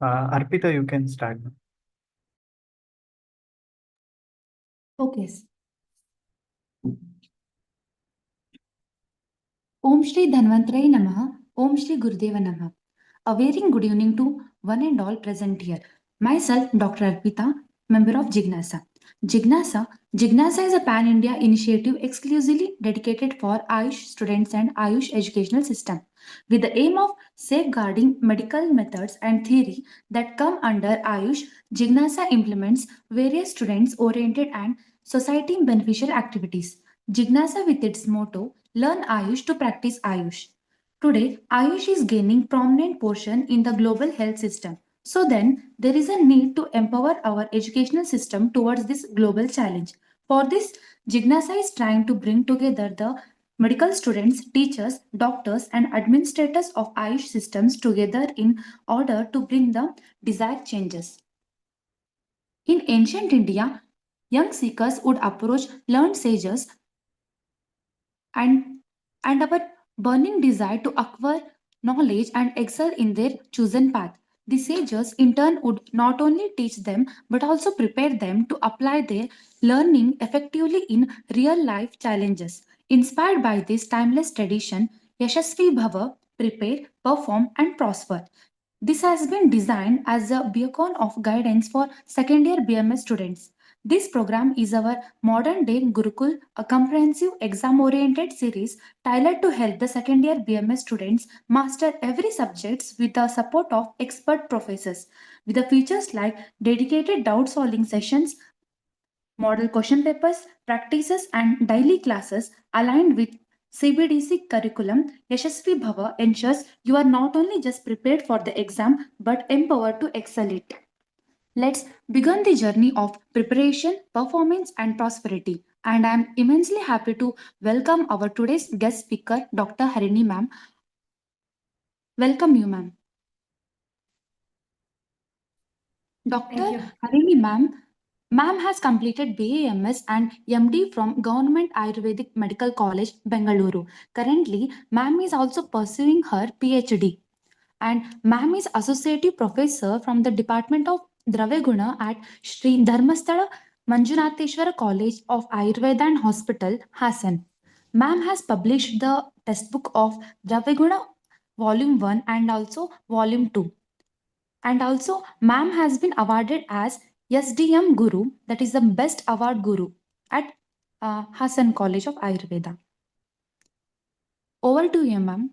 Arpita, you can start. Okay. Om Shri Dhanvantaraye Namaha, Om Shri Gurudeva Namaha. A very good evening to one and all present here. Myself, Dr. Arpita, member of Jignasa. Jignasa is a pan-India initiative exclusively dedicated for Ayush students and Ayush educational system, with the aim of safeguarding medical methods and theory that come under Ayush. Jignasa implements various students-oriented and society-beneficial activities. Jignasa, with its motto, Learn Ayush to practice Ayush. Today, Ayush is gaining prominent portion in the global health system. So then, there is a need to empower our educational system towards this global challenge. For this, Jignasa is trying to bring together the medical students, teachers, doctors, and administrators of Ayush systems together in order to bring the desired changes. In ancient India, young seekers would approach learned sages and, and our burning desire to acquire knowledge and excel in their chosen path. The sages, in turn, would not only teach them but also prepare them to apply their learning effectively in real life challenges. Inspired by this timeless tradition, Yashasvi Bhava, prepare, perform, and prosper. This has been designed as a beacon of guidance for second year BMS students. This program is our modern day Gurukul, a comprehensive exam oriented series tailored to help the second year BMS students master every subject with the support of expert professors. With the features like dedicated doubt solving sessions, model question papers, practices, and daily classes aligned with CBDC curriculum, Yashasvi Bhava ensures you are not only just prepared for the exam but empowered to excel it. Let's begin the journey of preparation, performance, and prosperity. And I am immensely happy to welcome our today's guest speaker, Dr. Harini ma'am. Welcome you, ma'am. Dr. Harini ma'am has completed BAMS and MD from Government Ayurvedic Medical College, Bengaluru. Currently, ma'am is also pursuing her PhD. And ma'am is associate professor from the Department of Dravyaguna at Sri Dharmasthala Manjunatheshwara College of Ayurveda and Hospital, Hassan. Ma'am has published the textbook of Dravyaguna Volume 1 and also Volume 2. And also, ma'am has been awarded as SDM Guru, that is the best award guru at Hassan College of Ayurveda. Over to you, ma'am.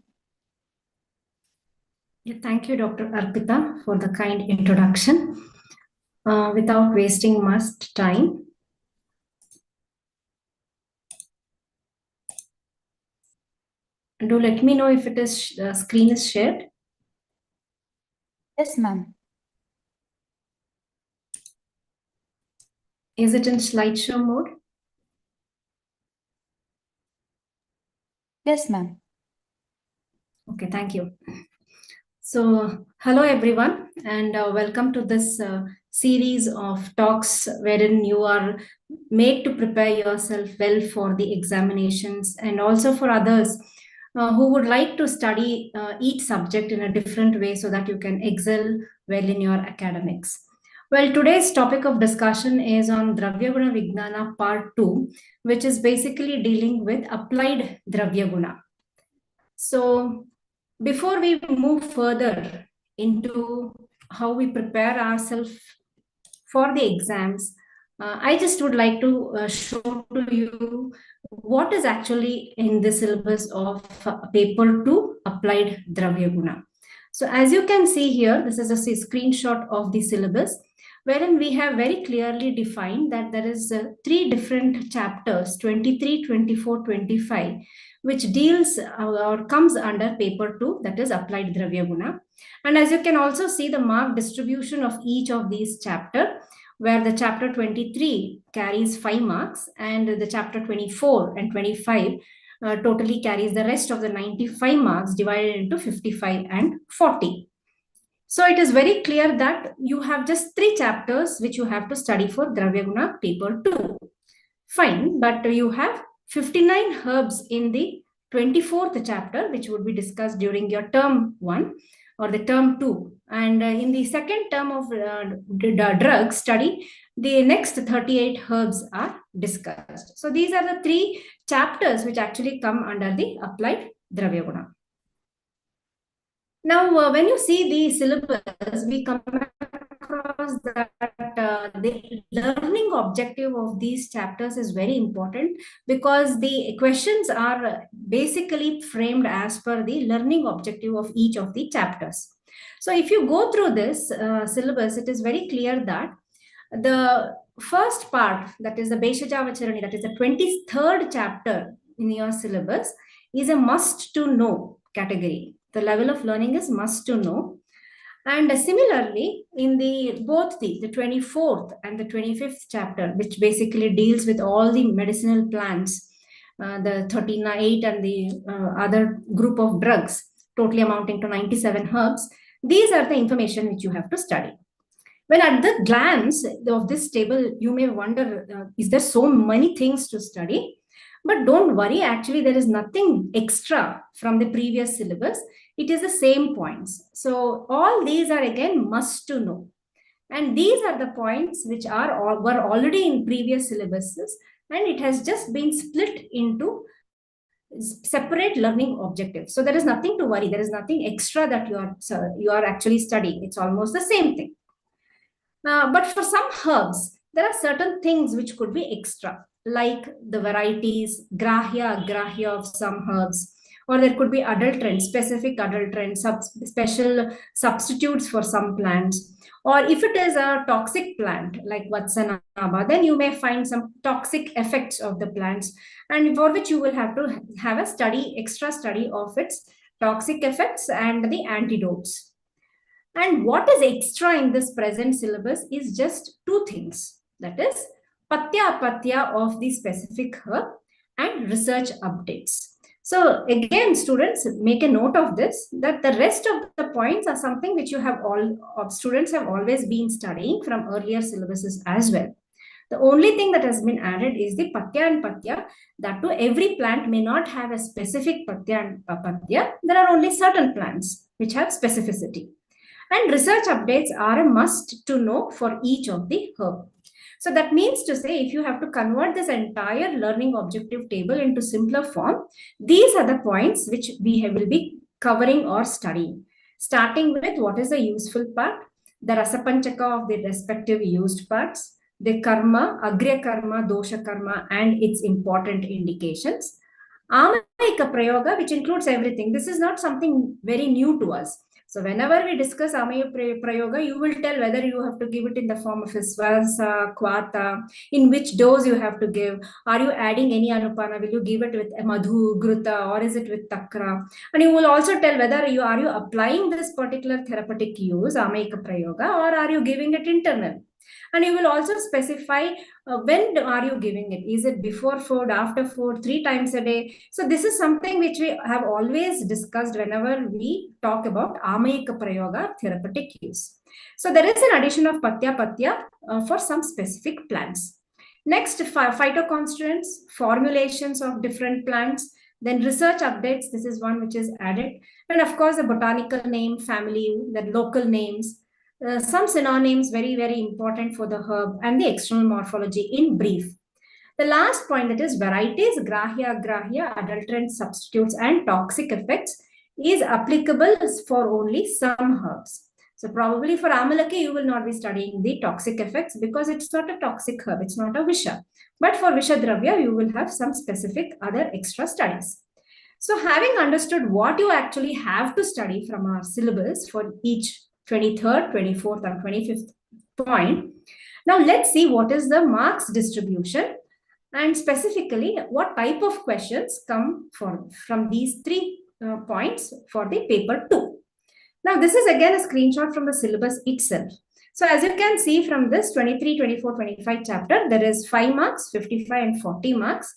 Yeah, thank you, Dr. Arpita, for the kind introduction. Without wasting much time, do let me know if it is screen is shared. Yes, ma'am. Is it in slideshow mode? Yes, ma'am. Okay, thank you. So, hello everyone, and welcome to this series of talks wherein you are made to prepare yourself well for the examinations and also for others who would like to study each subject in a different way so that you can excel well in your academics. Well, today's topic of discussion is on Dravyaguna Vijnana Part 2, which is basically dealing with applied Dravyaguna. So, before we move further into how we prepare ourselves for the exams, I just would like to show to you what is actually in the syllabus of paper 2 applied Dravyaguna. So as you can see here, this is a screenshot of the syllabus wherein we have very clearly defined that there is 3 different chapters, 23, 24, 25, which deals or comes under paper 2, that is applied Dravyaguna. And as you can also see the mark distribution of each of these chapter, where the chapter 23 carries 5 marks and the chapter 24 and 25 totally carries the rest of the 95 marks divided into 55 and 40. So it is very clear that you have just 3 chapters which you have to study for Dravyaguna paper 2. Fine, but you have 59 herbs in the 24th chapter, which would be discussed during your term 1, or the term 2. And in the second term of drug study, the next 38 herbs are discussed. So these are the 3 chapters which actually come under the applied Dravyaguna. Now, when you see the syllabus, we come across that the learning objective of these chapters is very important, because the questions are basically framed as per the learning objective of each of the chapters. So if you go through this syllabus, it is very clear that the first part, that is the Beshajavacharani, that is the 23rd chapter in your syllabus, is a must to know category. The level of learning is must to know. And similarly, in both the 24th and the 25th chapter, which basically deals with all the medicinal plants, the 38 and the other group of drugs, totally amounting to 97 herbs, these are the information which you have to study. When at the glance of this table, you may wonder, is there so many things to study? But don't worry, actually, there is nothing extra from the previous syllabus. It is the same points. So all these are again must to know. And these are the points which were already in previous syllabuses, and it has just been split into separate learning objectives. So there is nothing to worry. There is nothing extra that you are actually studying. It's almost the same thing. But for some herbs, there are certain things which could be extra, like the varieties, grahya, agrahya of some herbs, or there could be adulterants, specific adulterants, special substitutes for some plants. Or if it is a toxic plant like Vatsanaba, then you may find some toxic effects of the plants, and for which you will have to have a extra study of its toxic effects and the antidotes. And what is extra in this present syllabus is just 2 things. That is, patya apatya of the specific herb and research updates. So again, students, make a note of this, that the rest of the points are something which students have always been studying from earlier syllabuses as well. The only thing that has been added is the patya and patya. That too, every plant may not have a specific patya and apatya. There are only certain plants which have specificity. And research updates are a must to know for each of the herb. So that means to say, if you have to convert this entire learning objective table into simpler form, these are the points which we will be covering or studying. Starting with what is the useful part, the rasapanchaka of the respective used parts, the karma, agriya karma, dosha karma, and its important indications. Amayika prayoga, which includes everything. This is not something very new to us. So whenever we discuss Amaya Prayoga, you will tell whether you have to give it in the form of a Svasa, Kvata, in which dose you have to give. Are you adding any Anupana? Will you give it with Madhu, Gruta, or is it with Takra? And you will also tell whether are you applying this particular therapeutic use, Amayika Prayoga, or are you giving it internal? And you will also specify when are you giving it? Is it before food, after food, 3 times a day? So this is something which we have always discussed whenever we talk about Amayika Prayoga therapeutic use. So there is an addition of Patya for some specific plants. Next, phytoconstituents, formulations of different plants, then research updates. This is one which is added. And of course, the botanical name, family, the local names, some synonyms, very, very important for the herb, and the external morphology in brief. The last point, that is varieties, grahya, agrahya, adulterant substitutes, and toxic effects, is applicable for only some herbs. So probably for Amalaki, you will not be studying the toxic effects because it's not a toxic herb, it's not a Visha. But for Visha Dravya, you will have some specific other extra studies. So having understood what you actually have to study from our syllabus for each 23rd, 24th, and 25th point. Now let's see what is the marks distribution, and specifically what type of questions come from these 3 points for the paper 2. Now this is again a screenshot from the syllabus itself. So as you can see from this 23, 24, 25 chapter, there is 5 marks, 55 and 40 marks.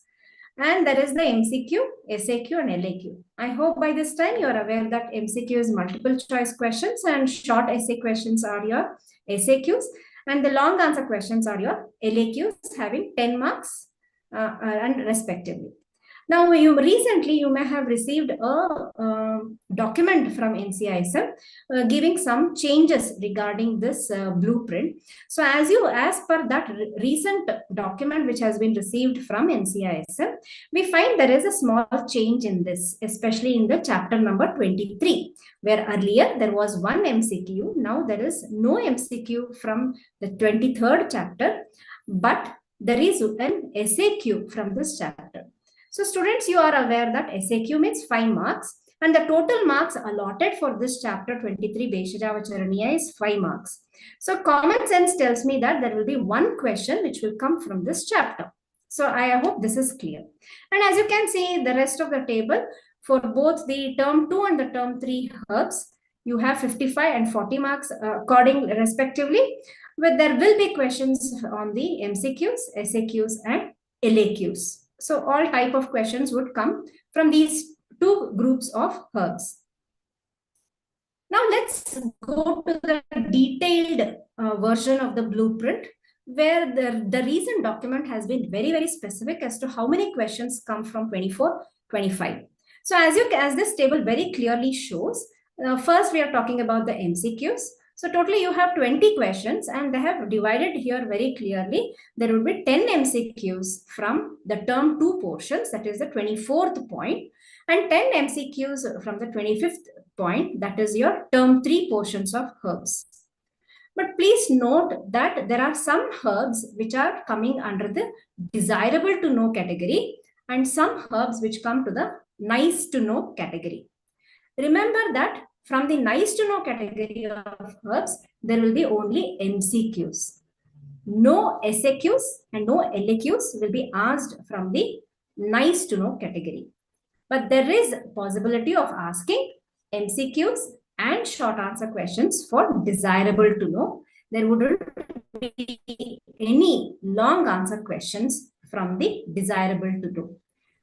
And there is the MCQ, SAQ, and LAQ. I hope by this time you are aware that MCQ is multiple choice questions and short essay questions are your SAQs, and the long answer questions are your LAQs, having 10 marks and respectively. Now, recently you may have received a document from NCISM giving some changes regarding this blueprint. So, as per that recent document which has been received from NCISM, we find there is a small change in this, especially in the chapter number 23, where earlier there was one MCQ. Now there is no MCQ from the 23rd chapter, but there is an SAQ from this chapter. So students, you are aware that SAQ means 5 marks, and the total marks allotted for this chapter 23 Bheshajavacharaniya is 5 marks. So common sense tells me that there will be one question which will come from this chapter. So I hope this is clear. And as you can see, the rest of the table for both the term 2 and the term 3 herbs, you have 55 and 40 marks according respectively. But there will be questions on the MCQs, SAQs and LAQs. So all type of questions would come from these two groups of herbs. Now let's go to the detailed version of the blueprint, where the recent document has been very, very specific as to how many questions come from 24, 25. So as this table very clearly shows, first we are talking about the MCQs. So totally you have 20 questions, and they have divided here very clearly. There will be 10 MCQs from the term 2 portions, that is the 24th point, and 10 MCQs from the 25th point, that is your term 3 portions of herbs. But please note that there are some herbs which are coming under the desirable to know category, and some herbs which come to the nice to know category. Remember that from the nice to know category of herbs, there will be only MCQs. No SAQs and no LAQs will be asked from the nice to know category. But there is possibility of asking MCQs and short answer questions for desirable to know. There wouldn't be any long answer questions from the desirable to know.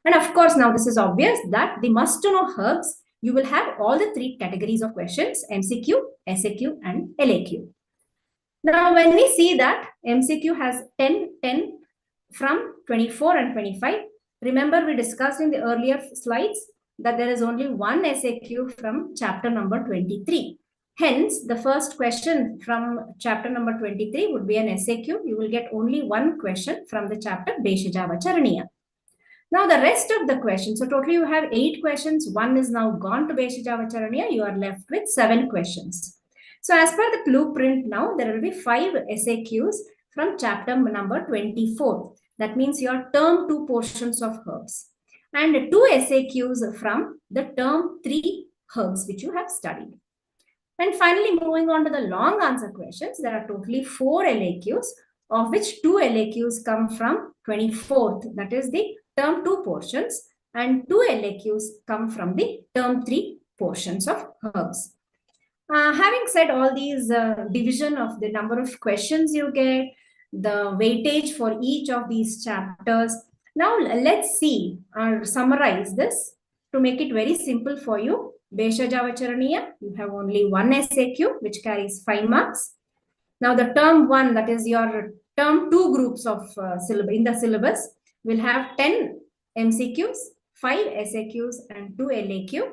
And of course, now this is obvious that the must to know herbs, you will have all the 3 categories of questions: MCQ, SAQ and LAQ. Now, when we see that MCQ has 10 from 24 and 25, remember we discussed in the earlier slides that there is only one SAQ from chapter number 23. Hence, the first question from chapter number 23 would be an SAQ. You will get only one question from the chapter Bheshajavacharaniya. Now, the rest of the questions, so totally you have 8 questions. One is now gone to Bheshajavacharaniya. You are left with 7 questions. So, as per the blueprint now, there will be 5 SAQs from chapter number 24. That means your term 2 portions of herbs. And 2 SAQs from the term 3 herbs which you have studied. And finally, moving on to the long answer questions, there are totally 4 LAQs, of which 2 LAQs come from 24th, that is the term 2 portions, and 2 LAQs come from the term 3 portions of herbs. Having said all these division of the number of questions you get, the weightage for each of these chapters, now let's see or summarize this to make it very simple for you. Bheshajavacharaniya, you have only one SAQ which carries 5 marks. Now the term 1, that is your term 2 groups of in the syllabus, will have 10 MCQs, 5 SAQs and 2 LAQ.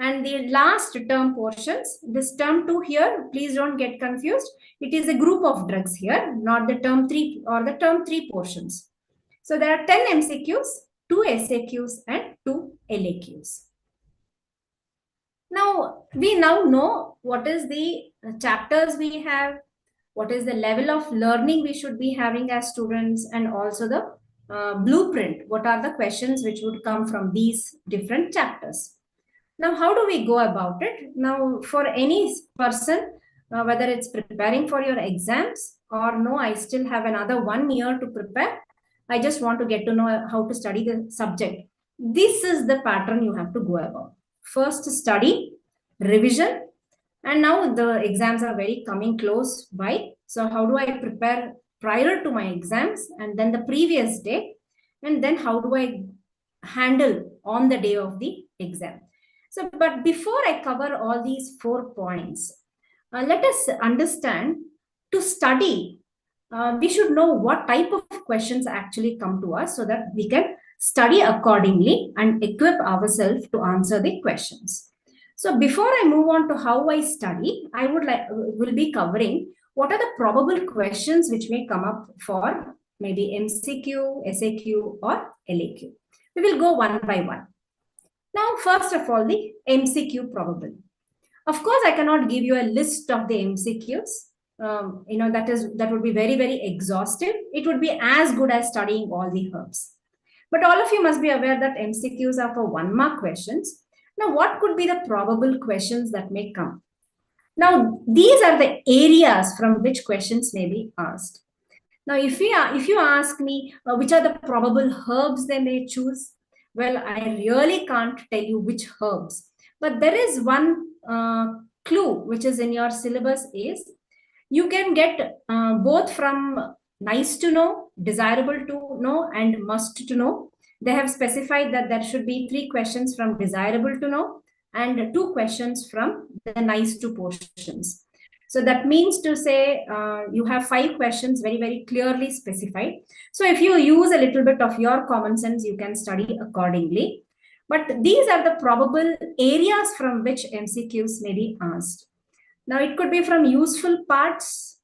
And the last term portions, this term 2 here, please don't get confused. It is a group of drugs here, not the term 3 or the term 3 portions. So there are 10 MCQs, 2 SAQs and 2 LAQs. Now, we now know what is the chapters we have, what is the level of learning we should be having as students, and also the blueprint. What are the questions which would come from these different chapters? Now, how do we go about it? Now, for any person, whether it's preparing for your exams or no, I still have another 1 year to prepare. I just want to get to know how to study the subject. This is the pattern you have to go about. First, study, revision, and now the exams are very coming close by. So how do I prepare prior to my exams and then the previous day? And then how do I handle on the day of the exam? So, but before I cover all these 4 points, let us understand to study. We should know what type of questions actually come to us so that we can study accordingly, and equip ourselves to answer the questions. So before I move on to how I study, I will be covering what are the probable questions which may come up for maybe MCQ, SAQ, or LAQ. We will go one by one. Now, first of all, the MCQ probable. Of course, I cannot give you a list of the MCQs. That would be very, very exhaustive. It would be as good as studying all the herbs. But all of you must be aware that MCQs are for 1 mark questions. Now, what could be the probable questions that may come? Now, these are the areas from which questions may be asked. Now, if you ask me which are the probable herbs they may choose, well, I really can't tell you which herbs. But there is one clue which is in your syllabus is you can get both from nice to know, desirable to know, and must to know. They have specified that there should be 3 questions from desirable to know and 2 questions from the nice to portions. So that means to say you have 5 questions very, very clearly specified. So if you use a little bit of your common sense, you can study accordingly. But these are the probable areas from which MCQs may be asked. Now, it could be from useful parts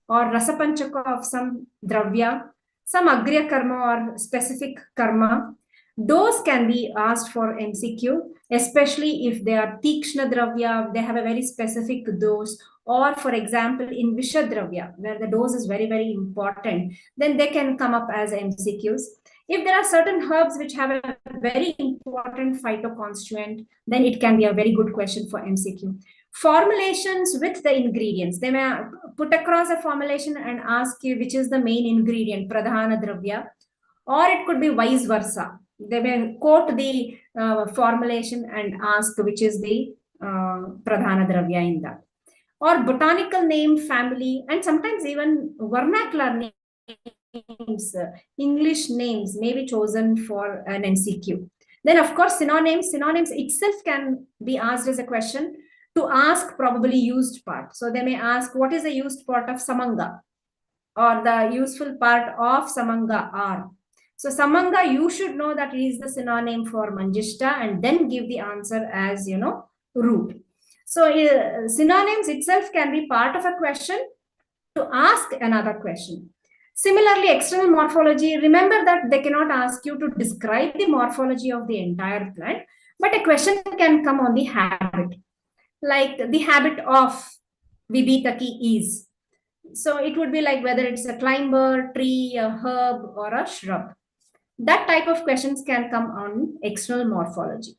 or rasapanchaka of some dravya, some agriya karma or specific karma. Those can be asked for MCQ, especially if they are tikshna dravya, they have a very specific dose, or for example, in visha dravya, where the dose is very, very important, then they can come up as MCQs. If there are certain herbs which have a very important phytoconstituent, then it can be a very good question for MCQ. Formulations with the ingredients. They may put across a formulation and ask you which is the main ingredient, pradhana dravya, or it could be vice versa. They may quote the formulation and ask which is the pradhana dravya in that. Or botanical name, family, and sometimes even vernacular names, English names may be chosen for an MCQ. Then, of course, synonyms itself can be asked as a question to ask probably used part. So they may ask, what is the used part of samanga? Or the useful part of samanga are. So samanga, you should know that it is the synonym for manjishta, and then give the answer as, root. So synonyms itself can be part of a question to ask another question. Similarly, external morphology, remember that they cannot ask you to describe the morphology of the entire plant, but a question can come on the habit, like the habit of vibhitaki is. So it would be like whether it's a climber, tree, a herb, or a shrub. That type of questions can come on external morphology.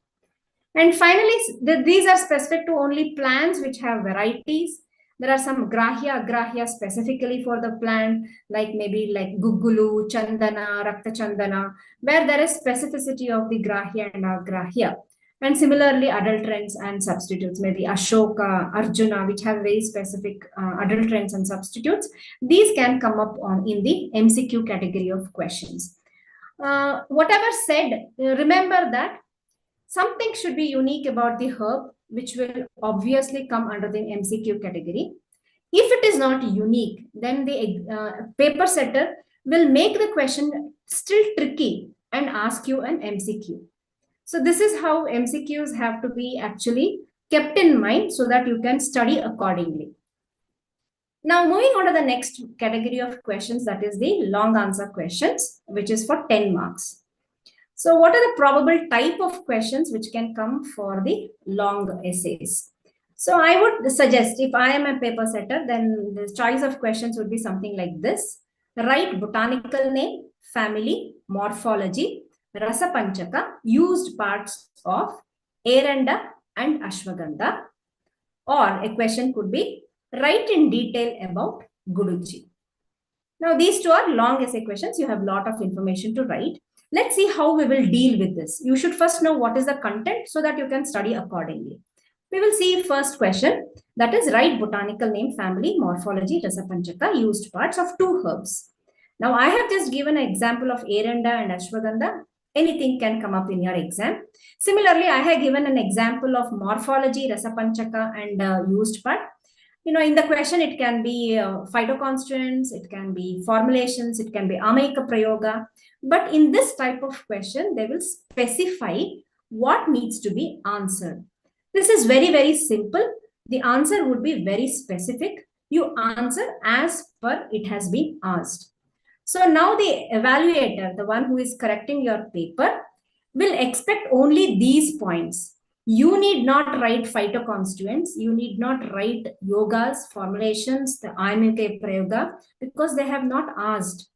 And finally, these are specific to only plants which have varieties. There are some grahya, agrahya specifically for the plant, like maybe like gugulu, chandana, rakta chandana, where there is specificity of the grahya and agrahya. And similarly, adulterants and substitutes, maybe Ashoka, Arjuna, which have very specific adulterants and substitutes. These can come up in the MCQ category of questions. Whatever said, remember that something should be unique about the herb, which will obviously come under the MCQ category. If it is not unique, then the paper setter will make the question still tricky and ask you an MCQ. So this is how MCQs have to be actually kept in mind so that you can study accordingly. Now, moving on to the next category of questions, that is the long answer questions, which is for 10 marks. So what are the probable type of questions which can come for the long essays? So I would suggest, if I am a paper setter, then the choice of questions would be something like this. Write botanical name, family, morphology, rasa panchaka, used parts of eranda and ashwagandha. Or a question could be, write in detail about guduchi. Now these two are long essay questions. You have a lot of information to write. Let's see how we will deal with this. You should first know what is the content so that you can study accordingly. We will see first question, that is write botanical name, family, morphology, rasa panchaka, used parts of 2 herbs. Now I have just given an example of eranda and ashwagandha. Anything can come up in your exam. Similarly, I have given an example of morphology, rasa panchaka, and used part. In the question, it can be phytoconstituents, it can be formulations, it can be amayika prayoga. But in this type of question, they will specify what needs to be answered. This is very, very simple. The answer would be very specific. You answer as per it has been asked. So now the evaluator, the one who is correcting your paper, will expect only these points. You need not write phytoconstituents. You need not write yogas, formulations, the Ayurveda prayoga, because they have not asked.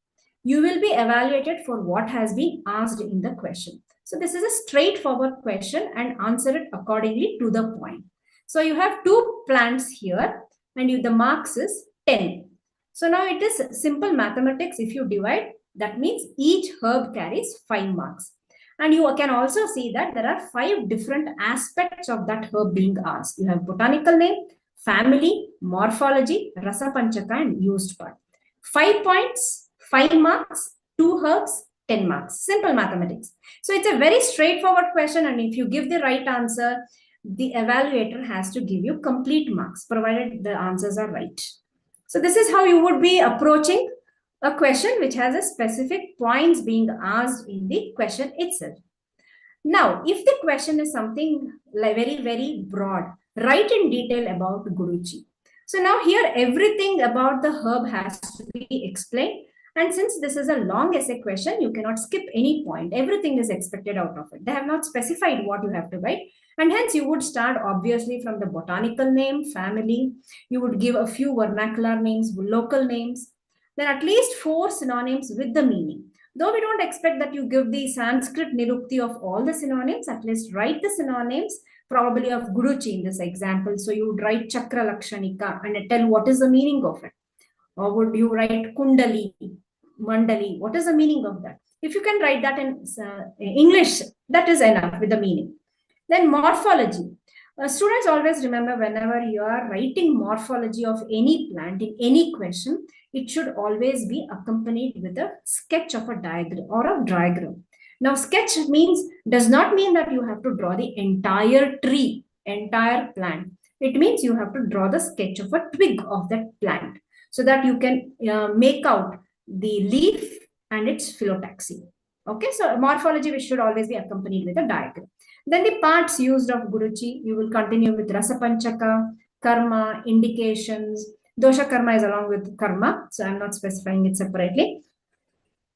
You will be evaluated for what has been asked in the question. So this is a straightforward question and answer it accordingly to the point. So you have 2 plants here and the marks is 10. So now it is simple mathematics. If you divide, that means each herb carries 5 marks. And you can also see that there are 5 different aspects of that herb being asked. You have botanical name, family, morphology, rasa panchaka, and used part. 5 points, 5 marks, 2 herbs, 10 marks. Simple mathematics. So it's a very straightforward question, and if you give the right answer, the evaluator has to give you complete marks, provided the answers are right. So this is how you would be approaching a question which has a specific points being asked in the question itself. Now, if the question is something like very, very broad, write in detail about Guruji. So now here everything about the herb has to be explained. And since this is a long essay question, you cannot skip any point. Everything is expected out of it. They have not specified what you have to write. And hence you would start obviously from the botanical name, family. You would give a few vernacular names, local names. Then at least 4 synonyms with the meaning. Though we don't expect that you give the Sanskrit nirukti of all the synonyms, at least write the synonyms, probably of Guruji in this example. So you would write Chakra Lakshanika and tell what is the meaning of it. Or would you write Kundali, Mandali? What is the meaning of that? If you can write that in English, that is enough with the meaning. Then morphology. Students always remember, whenever you are writing morphology of any plant in any question, it should always be accompanied with a sketch of a diagram or a diagram. Now, sketch does not mean that you have to draw the entire tree, entire plant. It means you have to draw the sketch of a twig of that plant so that you can make out the leaf and its phyllotaxy. Okay, so morphology which should always be accompanied with a diagram. Then the parts used of Guruji, you will continue with Rasa Panchaka, Karma, indications. Dosha Karma is along with Karma, so I'm not specifying it separately.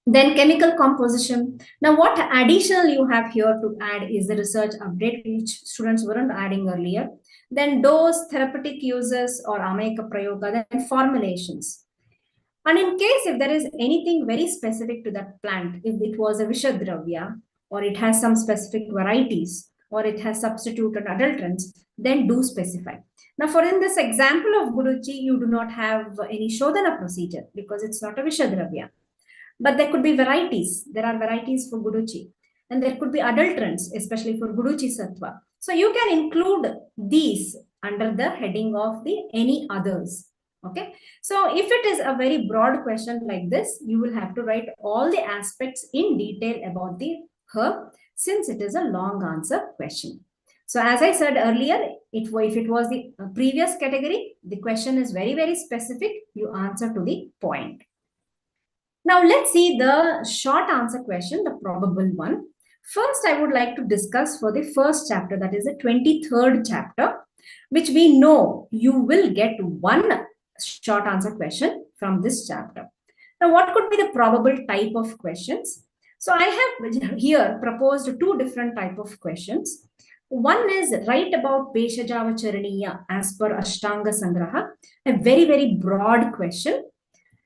Then chemical composition. Now what additional you have here to add is the research update, which students weren't adding earlier. Then dose, therapeutic uses or amayika prayoga, then formulations. And in case if there is anything very specific to that plant, if it was a Vishadravya, or it has some specific varieties, or it has substituted adulterants, then do specify. Now, for in this example of Guruji, you do not have any Shodhana procedure because it's not a Vishadravya. But there could be varieties. There are varieties for Guruji. And there could be adulterants, especially for Guruji Sattva. So you can include these under the heading of the any others. Okay. So if it is a very broad question like this, you will have to write all the aspects in detail about the herb, since it is a long answer question. So as I said earlier, if it was the previous category, the question is very, very specific. You answer to the point. Now let's see the short answer question, the probable one. First, I would like to discuss for the first chapter, that is the 23rd chapter, which we know you will get one short answer question from this chapter. Now, what could be the probable type of questions? So I have here proposed 2 different type of questions. One is write about Beshajava Charaniya as per Ashtanga Sangraha, a very, very broad question.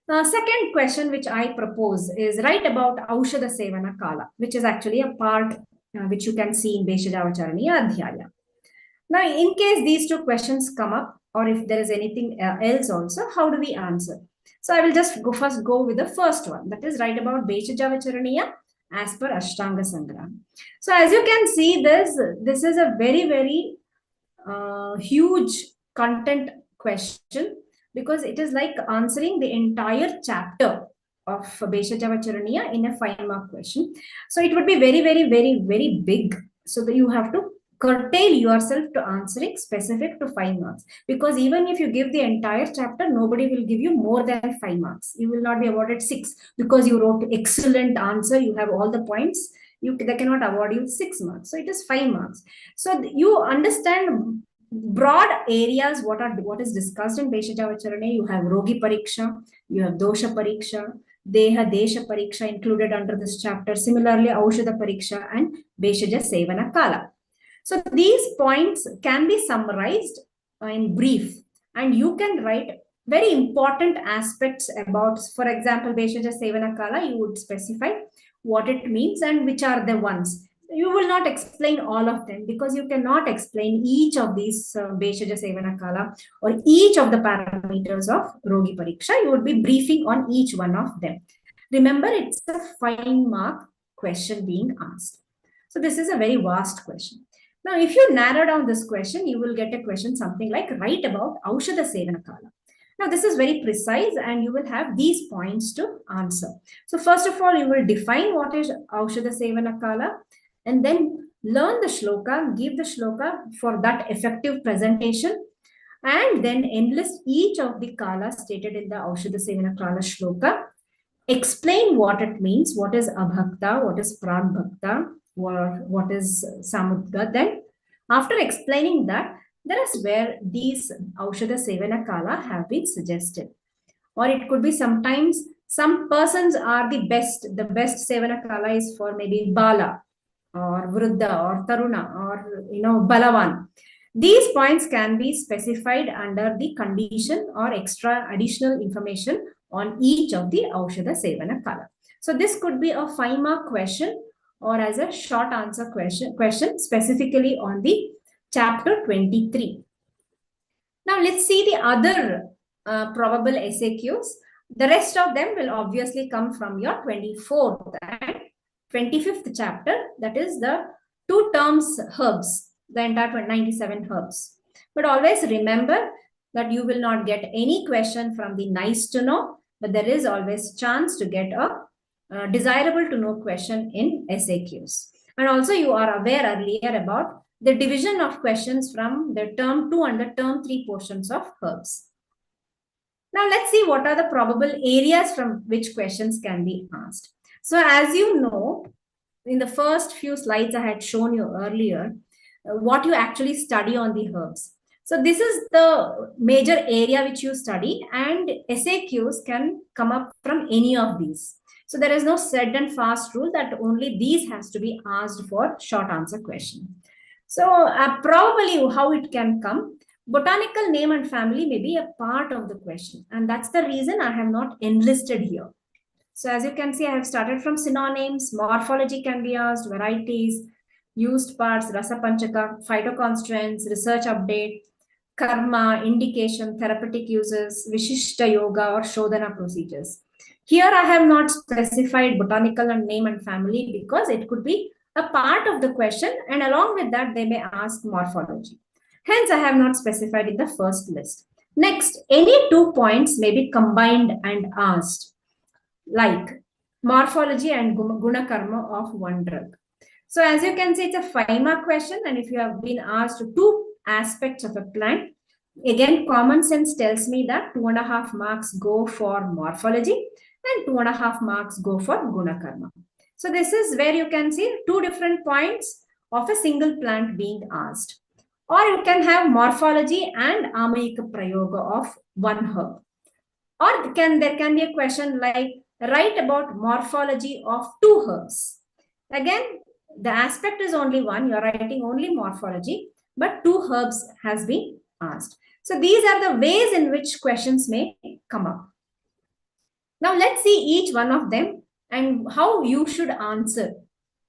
Second question which I propose is write about Aushadha Sevana Kala, which is actually a part which you can see in Beshajava Charaniya Adhyaya. Now, in case these 2 questions come up, or if there is anything else also, how do we answer? So I will just first go with the first one, that is write about Beshajava Charaniya as per Ashtanga Sangraha. So as you can see, this is a very, very huge content question, because it is like answering the entire chapter of Beshajava Charaniya in a 5-mark question. So it would be very, very, very, very big. So that you have to curtail yourself to answering specific to 5 marks, because even if you give the entire chapter, nobody will give you more than 5 marks. You will not be awarded 6 because you wrote excellent answer, you have all the points. They cannot award you 6 marks. So it is 5 marks. So you understand broad areas what is discussed in Beshaja Vacharane. You have Rogi Pariksha, you have Dosha Pariksha, Deha Desha Pariksha included under this chapter. Similarly, Aushadha Pariksha and Beshaja Sevana Kala. So these points can be summarized in brief, and you can write very important aspects about, for example, Beshaja Sevana Kala, you would specify what it means and which are the ones. You will not explain all of them because you cannot explain each of these Beshaja Sevana Kala or each of the parameters of Rogi Pariksha. You would be briefing on each one of them. Remember, it's a 5-mark question being asked. So this is a very vast question. Now, if you narrow down this question, you will get a question something like, write about Aushadha Sevana Kala. Now, this is very precise and you will have these points to answer. So first of all, you will define what is Aushadha Sevana Kala and then learn the shloka, give the shloka for that effective presentation, and then enlist each of the kala stated in the Aushadha Sevana Kala shloka. Explain what it means, what is abhakta, what is prabhakta, what is samudga. Then after explaining that, that is where these Aushadha Sevana Kala have been suggested. Or it could be sometimes some persons are the best Sevana Kala is for maybe Bala or Vruddha or Taruna or Balavan. These points can be specified under the condition or extra additional information on each of the Aushadha Sevana Kala. So this could be a 5-mark question or as a short answer question specifically on the chapter 23. Now let's see the other probable SAQs. The rest of them will obviously come from your 24th and 25th chapter, that is the 2 terms herbs, the entire 97 herbs. But always remember that you will not get any question from the nice to know, but there is always chance to get a desirable to know question in SAQs. And also you are aware earlier about the division of questions from the term 2 and the term 3 portions of herbs. Now let's see what are the probable areas from which questions can be asked. So as you know, in the first few slides I had shown you earlier, what you actually study on the herbs. So this is the major area which you study, and SAQs can come up from any of these. So there is no set and fast rule that only these has to be asked for short answer question. So probably how it can come, botanical name and family may be a part of the question, and that's the reason I have not enlisted here. So as you can see, I have started from synonyms, morphology can be asked, varieties, used parts, rasa panchaka, phytoconstituents, research update, karma, indication, therapeutic uses, vishishta yoga or shodhana procedures. Here I have not specified botanical and name and family because it could be a part of the question, and along with that they may ask morphology. Hence I have not specified in the first list. Next, any 2 points may be combined and asked, like morphology and guna karma of one drug. So as you can see, it's a 5-mark question, and if you have been asked 2 aspects of a plant, again common sense tells me that 2.5 marks go for morphology and 2.5 marks go for guna karma. So this is where you can see 2 different points of a single plant being asked. Or you can have morphology and amayika prayoga of one herb. Or there can be a question like, write about morphology of 2 herbs. Again, the aspect is only one, you're writing only morphology, but 2 herbs has been asked. So these are the ways in which questions may come up. Now let's see each one of them and how you should answer.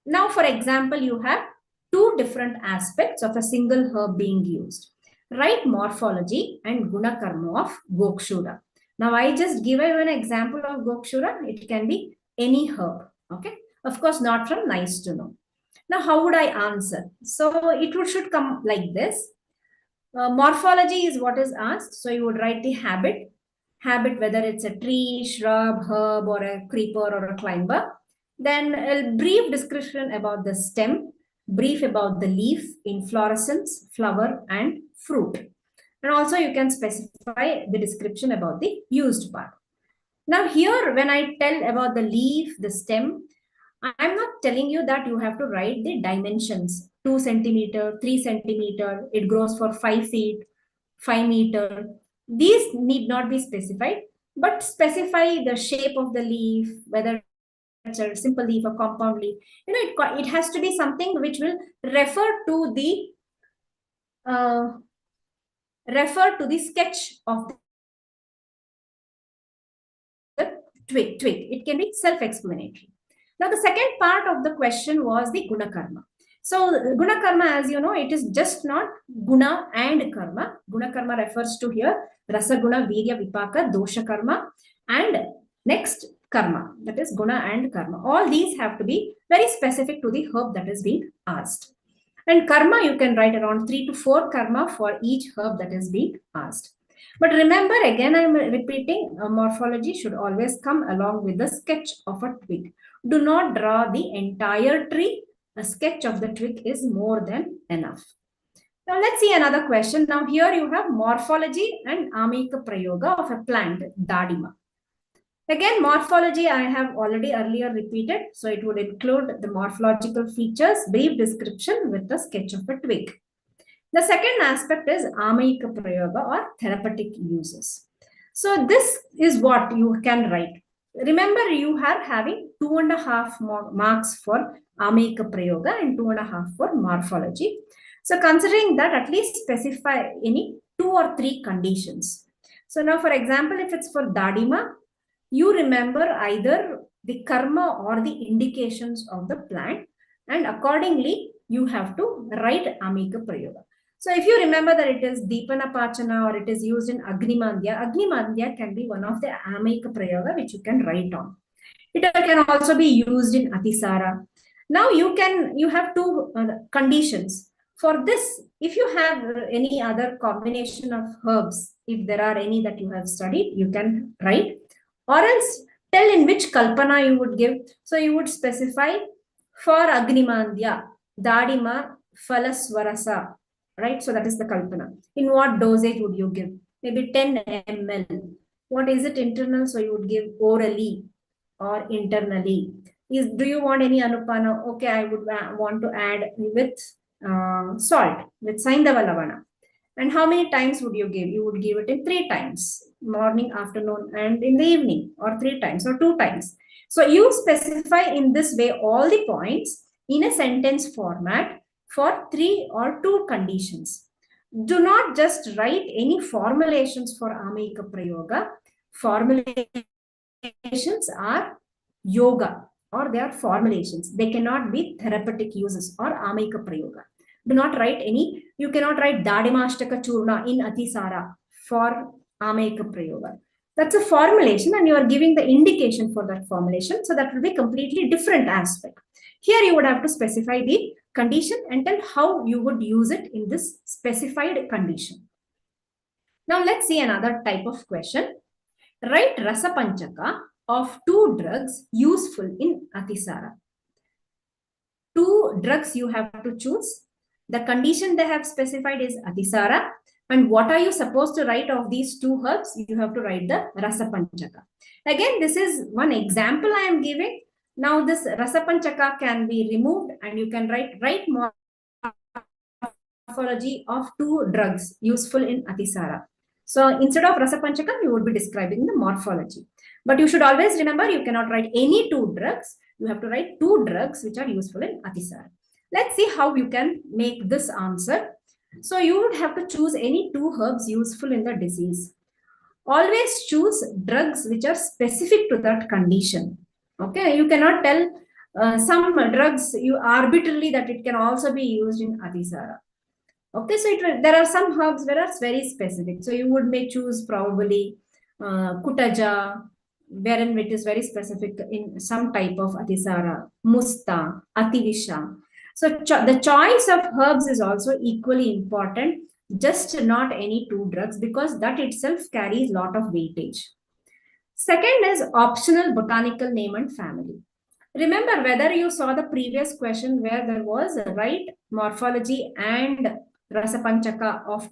Now, for example, you have 2 different aspects of a single herb being used. Write morphology and guna karma of gokshura. Now, I just give you an example of gokshura. It can be any herb. Okay. Of course, not from nice to know. Now, how would I answer? So it should come like this. Morphology is what is asked. So you would write the habit, whether it's a tree, shrub, herb, or a creeper or a climber. Then a brief description about the stem, brief about the leaf, inflorescence, flower, and fruit. And also you can specify the description about the used part. Now here, when I tell about the leaf, the stem, I'm not telling you that you have to write the dimensions, 2 centimeter, 3 centimeter, it grows for 5 feet, 5 meter. These need not be specified, but specify the shape of the leaf, whether it's a simple leaf or compound leaf. It has to be something which will refer to the sketch of the twig. It can be self-explanatory. Now, the second part of the question was the guna karma. So, guna karma, as you know, it is just not guna and karma. Guna karma refers to here rasa guna, virya, vipaka, dosha karma, and next karma, that is guna and karma. All these have to be very specific to the herb that is being asked. And karma, you can write around 3 to 4 karma for each herb that is being asked. But remember, again, I'm repeating, morphology should always come along with the sketch of a twig. Do not draw the entire tree. A sketch of the twig is more than enough. Now let's see another question. Now here you have morphology and amika prayoga of a plant, dadima. Again, morphology I have already earlier repeated. So it would include the morphological features, brief description with the sketch of a twig. The second aspect is amayika prayoga or therapeutic uses. So this is what you can write. Remember, you are having 2.5 marks for amayika prayoga and 2.5 for morphology. So considering that, at least specify any 2 or 3 conditions. So now, for example, if it's for dadima, you remember either the karma or the indications of the plant, and accordingly you have to write amika prayoga. So if you remember that it is Deepana Pachana or it is used in Agni-mandya can be one of the amika prayoga which you can write on. It can also be used in Atisara. Now you have 2 conditions. For this, if you have any other combination of herbs, if there are any that you have studied, you can write. Or else tell in which kalpana you would give. So you would specify for Agni-mandya, Dadima, Phalaswarasa, right? So that is the kalpana. In what dosage would you give? Maybe 10 ml. What is it internal? So you would give orally or internally. Do you want any anupana? Okay, I would want to add with salt, with Saindava Lavana. And how many times would you give? You would give it in 3 times, morning, afternoon, and in the evening, or 3 times or 2 times. So you specify in this way all the points in a sentence format for 3 or 2 conditions. Do not just write any formulations for Amika Prayoga. Formulations are yoga, or they are formulations. They cannot be therapeutic uses or Amika Prayoga. Do not write any. You cannot write Dadimashtaka Churna in Atisara for Ameka Prayoga. That's a formulation and you are giving the indication for that formulation. So that will be completely different aspect. Here you would have to specify the condition and tell how you would use it in this specified condition. Now let's see another type of question. Write Rasa Panchaka of 2 drugs useful in Atisara. 2 drugs you have to choose. The condition they have specified is Atisara. And what are you supposed to write of these 2 herbs? You have to write the Rasa Panchaka. Again, this is one example I am giving. Now this Rasa Panchaka can be removed and you can write morphology of 2 drugs useful in Atisara. So instead of Rasa Panchaka, you would be describing the morphology. But you should always remember you cannot write any 2 drugs. You have to write 2 drugs which are useful in Atisara. Let's see how you can make this answer. So you would have to choose any 2 herbs useful in the disease. Always choose drugs which are specific to that condition. Okay, you cannot tell some drugs you arbitrarily that it can also be used in Atisara. Okay, so there are some herbs where it's very specific. So you would choose probably Kutaja, wherein it is very specific in some type of Atisara, Musta, Ativisha. So the choice of herbs is also equally important, just not any 2 drugs, because that itself carries a lot of weightage. Second is optional botanical name and family. Remember whether you saw the previous question where there was right morphology and rasapanchaka of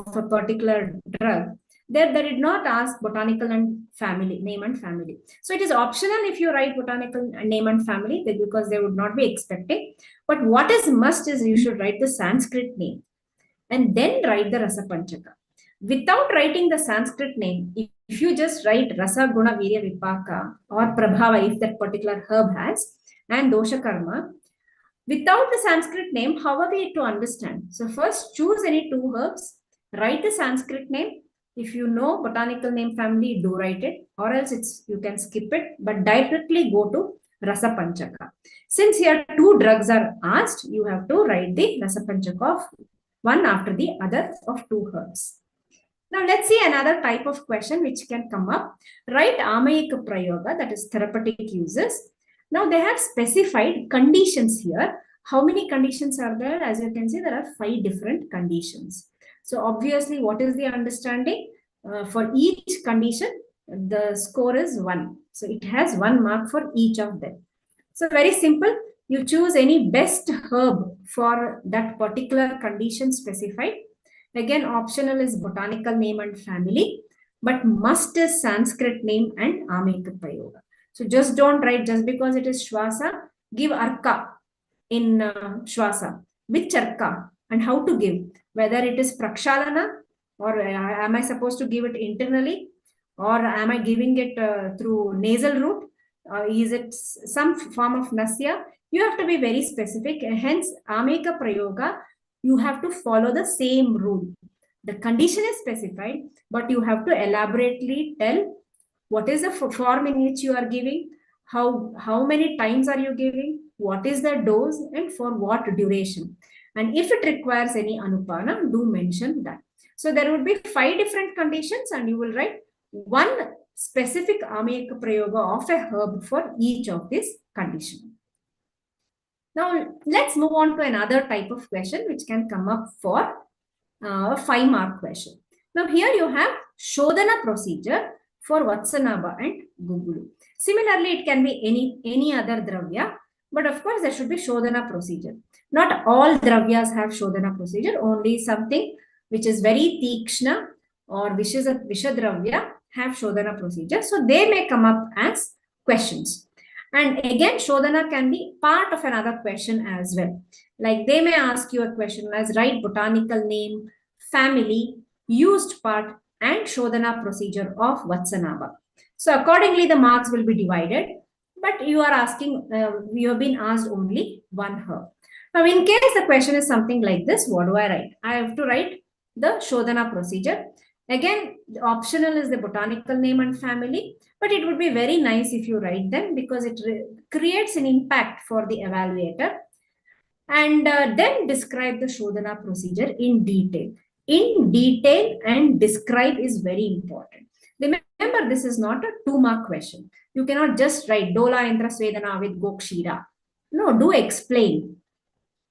of a particular drug. There they did not ask botanical and family name and family. So it is optional if you write botanical name and family because they would not be expecting. But what is must is you should write the Sanskrit name and then write the rasapanchaka. Without writing the Sanskrit name, if you just write Rasa Guna Virya Vipaka or Prabhava, if that particular herb has, and Dosha Karma, without the Sanskrit name, how are we to understand? So first choose any two herbs, write the Sanskrit name. If you know botanical name family, do write it, or else you can skip it, but directly go to Rasa Panchaka. Since here two drugs are asked, you have to write the Rasa Panchaka of one after the other of two herbs. Now let's see another type of question which can come up. Write Amayika Prayoga, that is therapeutic uses. Now they have specified conditions here. How many conditions are there? As you can see, there are 5 different conditions. So obviously, what is the understanding? For each condition, the score is 1. So it has 1 mark for each of them. So very simple. You choose any best herb for that particular condition specified. Again, optional is botanical name and family, but must is Sanskrit name and Amayika Prayoga. So just don't write just because it is Shwasa, give Arka in Shwasa. Which Arka and how to give? Whether it is Prakshalana or am I supposed to give it internally or am I giving it through nasal route? Is it some form of Nasya? You have to be very specific. Hence, Amayika Prayoga, you have to follow the same rule. The condition is specified, but you have to elaborately tell what is the form in which you are giving, how many times are you giving, what is the dose, and for what duration. And if it requires any anupana, do mention that. So there would be 5 different conditions, and you will write one specific Amayika Prayoga of a herb for each of these conditions. Now, let's move on to another type of question which can come up for a 5-mark question. Now, here you have Shodhana procedure for Vatsanaba and Gugulu. Similarly, it can be any other Dravya, but of course, there should be Shodhana procedure. Not all Dravyas have Shodhana procedure, only something which is very Tikshna or Visha Dravya have Shodhana procedure. So, they may come up as questions. And again, Shodhana can be part of another question as well. Like they may ask you a question as write botanical name, family, used part, and Shodhana procedure of Vatsanaba. So accordingly, the marks will be divided. But you are asking, you have been asked only one herb. Now, in case the question is something like this, what do I write? I have to write the Shodhana procedure. Again, the optional is the botanical name and family, but it would be very nice if you write them because it creates an impact for the evaluator. And then describe the Shodhana procedure in detail. In detail and describe is very important. Remember, this is not a 2-mark question. You cannot just write Dola Indra Svedana with Gokshira. No, do explain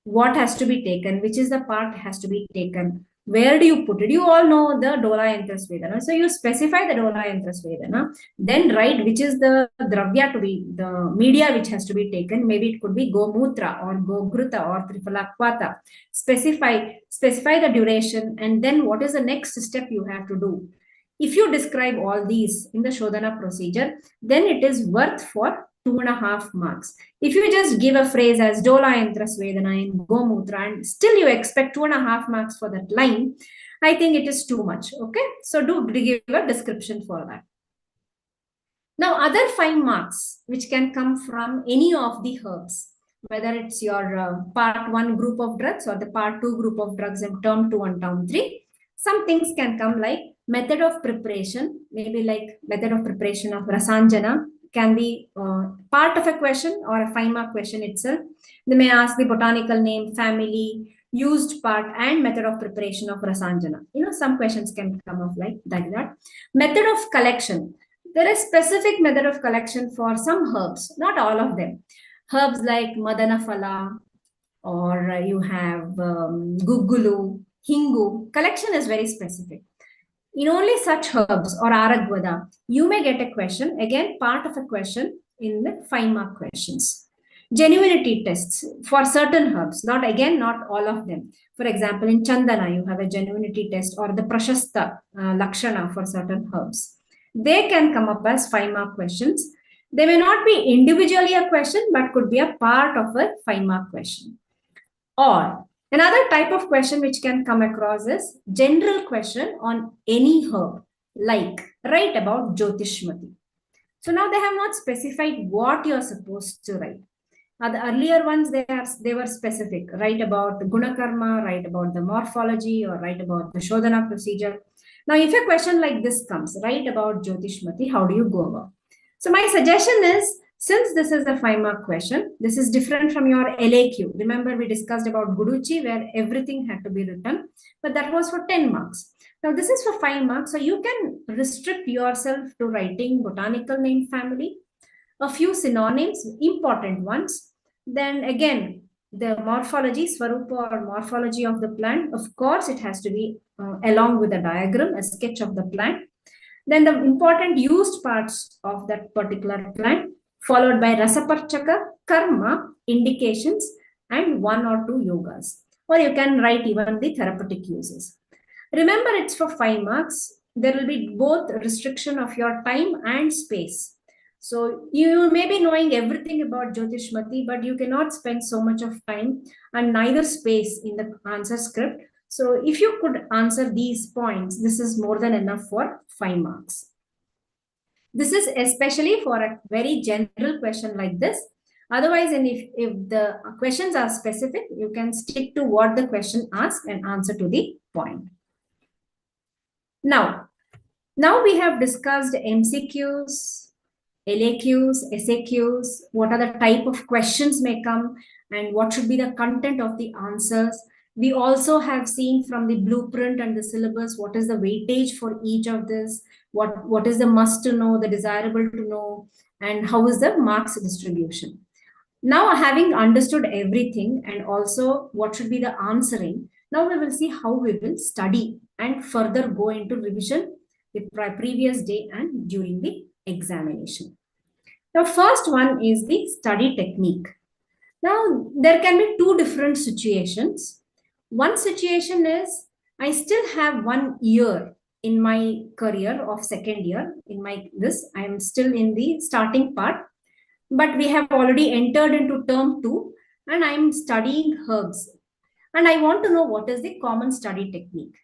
what has to be taken, which is the part has to be taken. Where do you put it? You all know the Dola Yantra Svedana. So you specify the Dola Yantra Svedana, then write which is the Dravya to be, the media which has to be taken. Maybe it could be Gomutra or Gogruta or Triphalakvata. Specify the duration and then what is the next step you have to do. If you describe all these in the Shodhana procedure, then it is worth for 2.5 marks. If you just give a phrase as Dola Yantra Svedana in Gomutra and still you expect 2.5 marks for that line, I think it is too much. Okay, so do give a description for that. Now, other 5 marks which can come from any of the herbs, whether it's your part 1 group of drugs or the part 2 group of drugs in term 2 and term 3, some things can come like method of preparation, maybe like method of preparation of Rasanjana, can be part of a question or a 5-mark question itself. They may ask the botanical name, family, used part, and method of preparation of Rasanjana. You know, some questions can come up like that. Method of collection. There is specific method of collection for some herbs, not all of them. Herbs like Madanaphala, or you have Gugulu, Hingu. Collection is very specific. In only such herbs or Aragvada, you may get a question, again, part of a question in the 5-mark questions. Genuinity tests for certain herbs, not all of them. For example, in Chandana, you have a genuinity test, or the Prashasta Lakshana for certain herbs. They can come up as 5-mark questions. They may not be individually a question, but could be a part of a 5-mark question. Or another type of question which can come across is general question on any herb, like write about Jyotishmati. So now they have not specified what you're supposed to write. The earlier ones, they were specific. Write about Gunakarma, write about the morphology, or write about the Shodhana procedure. Now, if a question like this comes, write about Jyotishmati, how do you go about? So my suggestion is, since this is a 5-mark question, this is different from your LAQ. Remember, we discussed about Guruchi, where everything had to be written, but that was for 10 marks. Now, this is for 5 marks, so you can restrict yourself to writing botanical name family, a few synonyms, important ones. Then again, the morphology, Swarupa or morphology of the plant. Of course, it has to be along with a diagram, a sketch of the plant. Then the important used parts of that particular plant, followed by Rasaparchaka, Karma, indications, and 1 or 2 yogas. Or you can write even the therapeutic uses. Remember, it's for 5 marks. There will be both restriction of your time and space. So you may be knowing everything about Jyotishmati, but you cannot spend so much of time and neither space in the answer script. So if you could answer these points, this is more than enough for 5 marks. This is especially for a very general question like this. Otherwise, and if the questions are specific, you can stick to what the question asks and answer to the point. Now we have discussed MCQs, LAQs, SAQs, what are the type of questions may come, and what should be the content of the answers. We also have seen from the blueprint and the syllabus, what is the weightage for each of this, what is the must to know, the desirable to know, and how is the marks distribution. Now, having understood everything and also what should be the answering, now we will see how we will study and further go into revision the previous day and during the examination. Now, first one is the study technique. Now, there can be 2 different situations. One situation is, I still have 1 year in my career of 2nd year. I am still in the starting part, but we have already entered into term 2 and I am studying herbs. And I want to know what is the common study technique.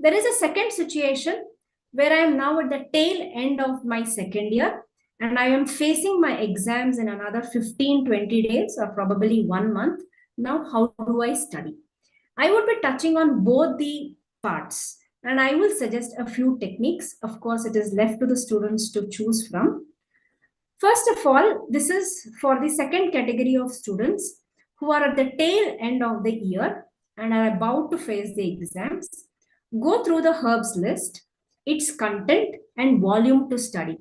There is a second situation where I am now at the tail end of my 2nd year and I am facing my exams in another 15-20 days or probably 1 month. Now, how do I study? I would be touching on both the parts and I will suggest a few techniques. Of course, it is left to the students to choose from. First of all, this is for the second category of students who are at the tail end of the year and are about to face the exams. Go through the herbs list, its content and volume to study.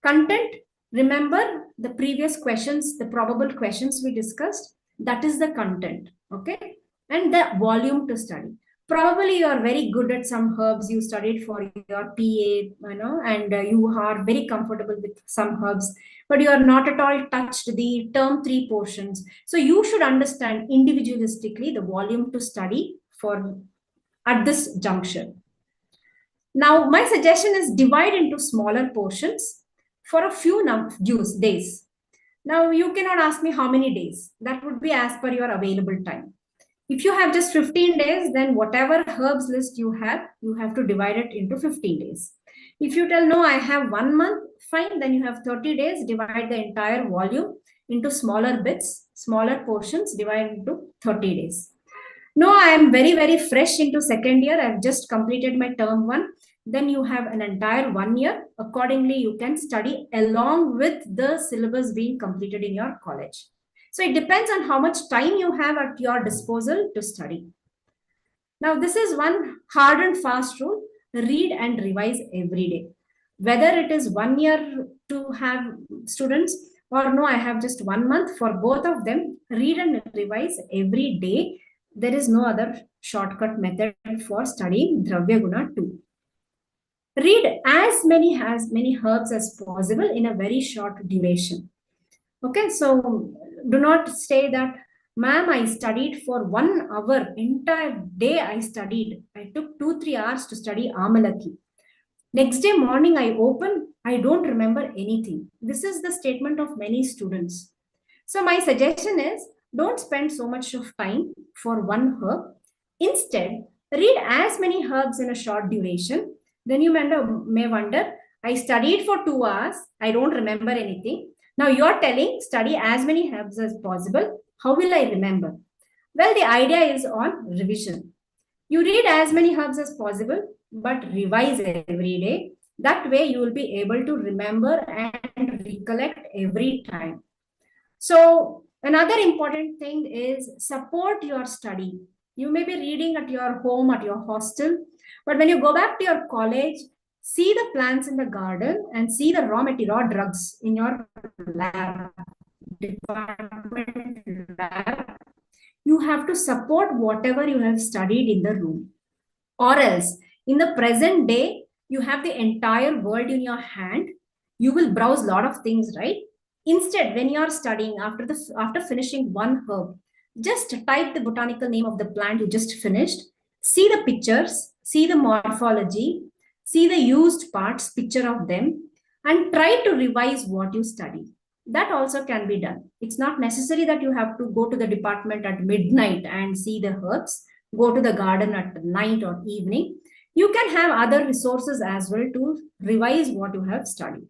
Content, remember the previous questions, the probable questions we discussed, that is the content, okay? And the volume to study. Probably you are very good at some herbs, you studied for your PA, and you are very comfortable with some herbs, but you are not at all touched the term 3 portions. So you should understand individualistically the volume to study for at this junction. Now, my suggestion is divide into smaller portions for a few days. Now, you cannot ask me how many days. That would be as per your available time. If you have just 15 days, then whatever herbs list you have to divide it into 15 days. If you tell, no, I have 1 month, fine, then you have 30 days, divide the entire volume into smaller bits, smaller portions, divide into 30 days. No, I am very, very fresh into 2nd year. I've just completed my term 1. Then you have an entire 1 year. Accordingly, you can study along with the syllabus being completed in your college. So it depends on how much time you have at your disposal to study. Now, this is one hard and fast rule. Read and revise every day. Whether it is 1 year to have students or no, I have just 1 month, for both of them, read and revise every day. There is no other shortcut method for studying Dravyaguna 2. Read as many herbs as possible in a very short duration. Okay, so do not say that, ma'am, I studied for 1 hour, entire day I studied. I took 2-3 hours to study Amalaki. Next day morning, I open, I don't remember anything. This is the statement of many students. So, my suggestion is don't spend so much of time for one herb. Instead, read as many herbs in a short duration. Then you may wonder, I studied for 2 hours, I don't remember anything. Now you're telling study as many herbs as possible. How will I remember? Well, the idea is on revision. You read as many herbs as possible, but revise every day. That way, you will be able to remember and recollect every time. So, another important thing is support your study. You may be reading at your home, at your hostel, but when you go back to your college, see the plants in the garden and see the raw material, raw drugs in your lab, department lab. You have to support whatever you have studied in the room. Or else, in the present day, you have the entire world in your hand. You will browse a lot of things, right? Instead, when you are studying after finishing one herb, just type the botanical name of the plant you just finished, see the pictures, see the morphology, see the used parts, picture of them, and try to revise what you study. That also can be done. It's not necessary that you have to go to the department at midnight and see the herbs, go to the garden at night or evening. You can have other resources as well to revise what you have studied.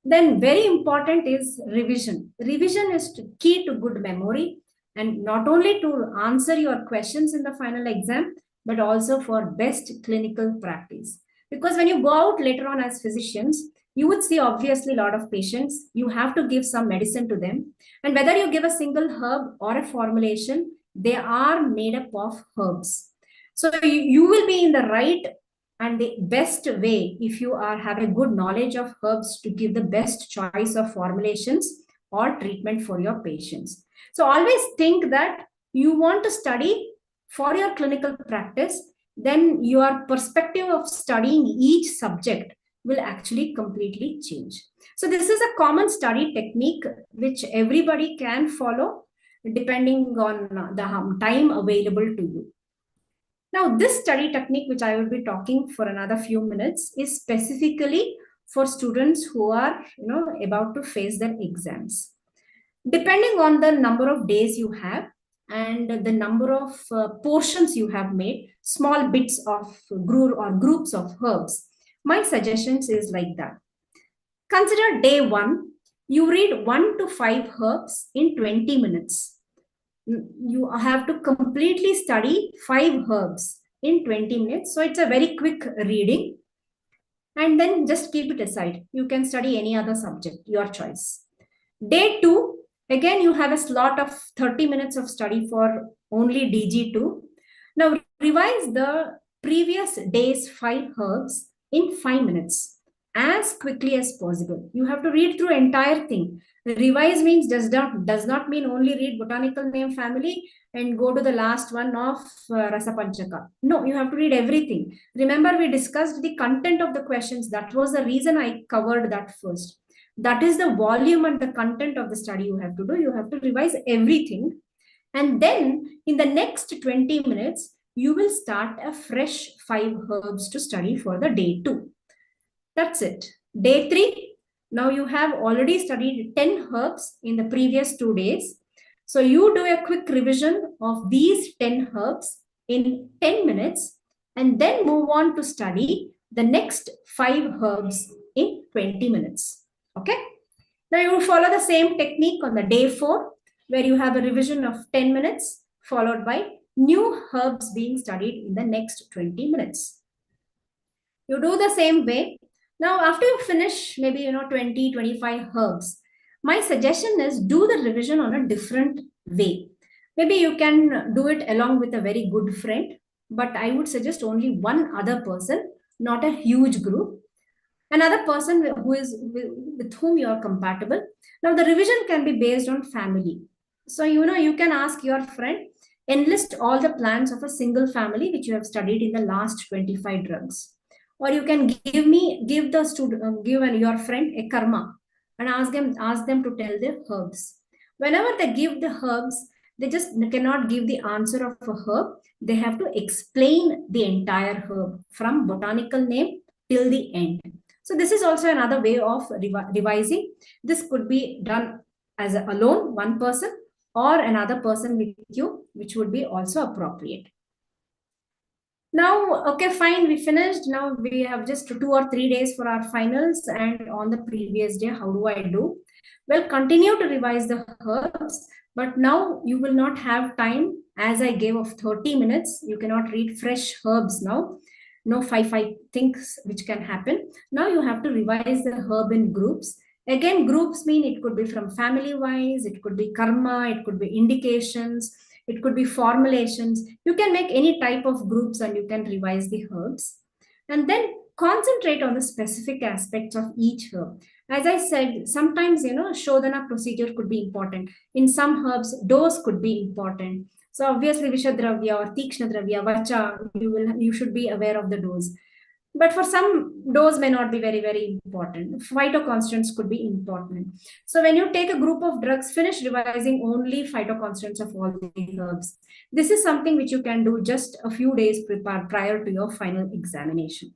Then very important is revision. Revision is key to good memory, and not only to answer your questions in the final exam, but also for best clinical practice. Because when you go out later on as physicians, you would see obviously a lot of patients. You have to give some medicine to them. And whether you give a single herb or a formulation, they are made up of herbs. So you will be in the right and the best way if you are have a good knowledge of herbs to give the best choice of formulations or treatment for your patients. So always think that you want to study for your clinical practice, then your perspective of studying each subject will actually completely change. So this is a common study technique which everybody can follow depending on the time available to you. Now, this study technique, which I will be talking for another few minutes, is specifically for students who are, about to face their exams. Depending on the number of days you have and the number of portions you have made, small bits of groups of herbs, my suggestions is like that. Consider day 1, you read 1 to 5 herbs in 20 minutes. You have to completely study 5 herbs in 20 minutes. So it's a very quick reading. And then just keep it aside. You can study any other subject, your choice. Day 2, again, you have a slot of 30 minutes of study for only DG2. Now revise the previous day's 5 herbs in 5 minutes as quickly as possible. You have to read through entire thing. Revise means does not mean only read botanical name family and go to the last one of Rasa Panchaka. No, you have to read everything. Remember, we discussed the content of the questions. That was the reason I covered that first. That is the volume and the content of the study you have to do. You have to revise everything. And then in the next 20 minutes, you will start a fresh 5 herbs to study for the day 2. That's it. Day 3, now you have already studied 10 herbs in the previous 2 days. So you do a quick revision of these 10 herbs in 10 minutes and then move on to study the next 5 herbs in 20 minutes. Okay. Now you will follow the same technique on the day 4, where you have a revision of 10 minutes followed by new herbs being studied in the next 20 minutes. You do the same way. Now, after you finish maybe 20, 25 herbs, my suggestion is do the revision on a different way. Maybe you can do it along with a very good friend, but I would suggest only one other person, not a huge group. Another person who is with whom you are compatible. Now, the revision can be based on family. So, you can ask your friend, enlist all the plants of a single family which you have studied in the last 25 drugs. Or you can give your friend a karma. and ask them to tell the herbs. Whenever they give the herbs, they just cannot give the answer of a herb. They have to explain the entire herb from botanical name till the end. So this is also another way of revising. This could be done as alone, one person, or another person with you, which would be also appropriate. Now, okay, fine, we finished. Now we have just 2 or 3 days for our finals, and on the previous day, how do I do? Well, continue to revise the herbs, but now you will not have time, as I gave of 30 minutes. You cannot read fresh herbs now. No five things which can happen. Now you have to revise the herb in groups. Again, groups mean it could be from family wise, it could be karma, it could be indications, it could be formulations. You can make any type of groups and you can revise the herbs. And then concentrate on the specific aspects of each herb. As I said, sometimes, Shodhana procedure could be important. In some herbs, dose could be important. So obviously, Vishadravya or Tikshna Dravya, Vacha, you should be aware of the dose. But for some, dose may not be very, very important. Phytoconstants could be important. So when you take a group of drugs, finish revising only phytoconstants of all the herbs. This is something which you can do just a few days prior to your final examination.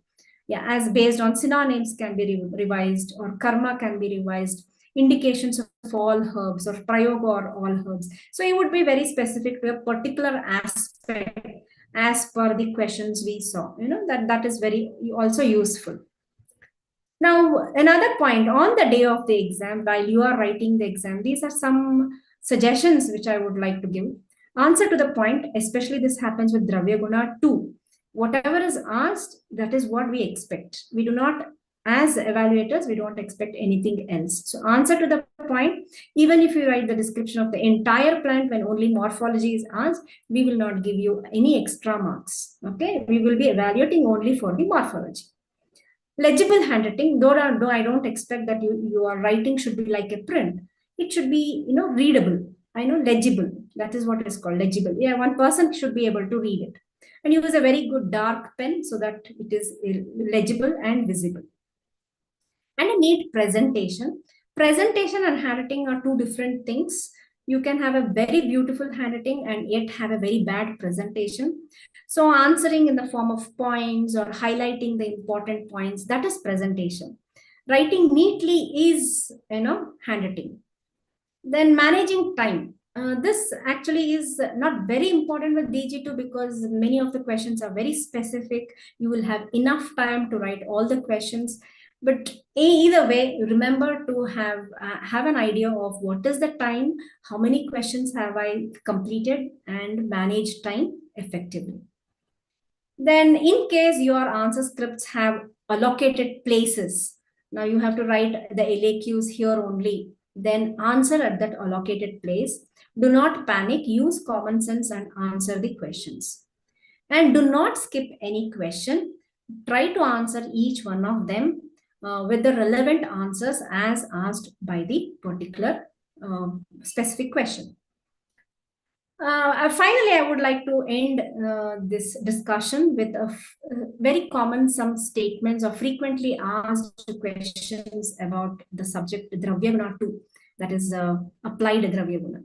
Yeah, as based on synonyms can be revised, or karma can be revised, indications of all herbs, or prayoga or all herbs. So you would be very specific to a particular aspect as per the questions we saw. That is very also useful. Now, another point, on the day of the exam, while you are writing the exam, these are some suggestions which I would like to give. Answer to the point, especially this happens with Dravyaguna 2. Whatever is asked, that is what we expect. We do not, as evaluators, we don't expect anything else. So answer to the point. Even if you write the description of the entire plant when only morphology is asked, we will not give you any extra marks. Okay, we will be evaluating only for the morphology. Legible handwriting, though I don't expect that your writing should be like a print. It should be, readable. I know, legible. That is what is called legible. Yeah, one person should be able to read it. And use a very good dark pen so that it is legible and visible. And a neat presentation. Presentation and handwriting are two different things. You can have a very beautiful handwriting and yet have a very bad presentation. So answering in the form of points or highlighting the important points, that is presentation. Writing neatly is, handwriting. Then managing time. This actually is not very important with DG2 because many of the questions are very specific. You will have enough time to write all the questions. But either way, remember to have an idea of what is the time, how many questions have I completed, and manage time effectively. Then in case your answer scripts have allocated places, now you have to write the LAQs here only, then answer at that allocated place. Do not panic, use common sense and answer the questions. And do not skip any question. Try to answer each one of them with the relevant answers as asked by the particular specific question. Finally, I would like to end this discussion with a very common some statements or frequently asked questions about the subject Dravyaguna 2, that is applied Dravyaguna.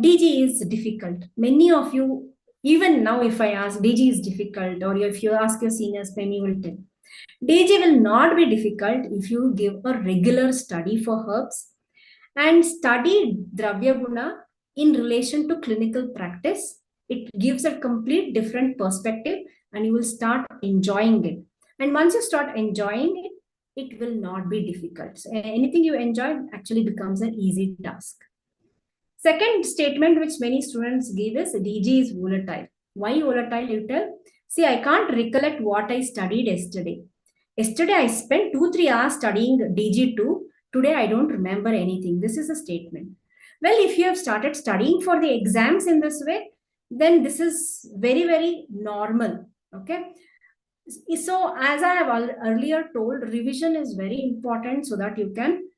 DG is difficult. Many of you, even now if I ask DG is difficult, or if you ask your seniors, many will tell. DG will not be difficult if you give a regular study for herbs and study Dravyaguna in relation to clinical practice. It gives a complete different perspective and you will start enjoying it. And once you start enjoying it, it will not be difficult. So anything you enjoy actually becomes an easy task. Second statement which many students give is DG is volatile. Why volatile, you tell? See, I can't recollect what I studied yesterday. Yesterday I spent 2-3 hours studying DG2. Today I don't remember anything. This is a statement. Well, if you have started studying for the exams in this way, then this is very, very normal. Okay. So as I have earlier told, revision is very important so that you can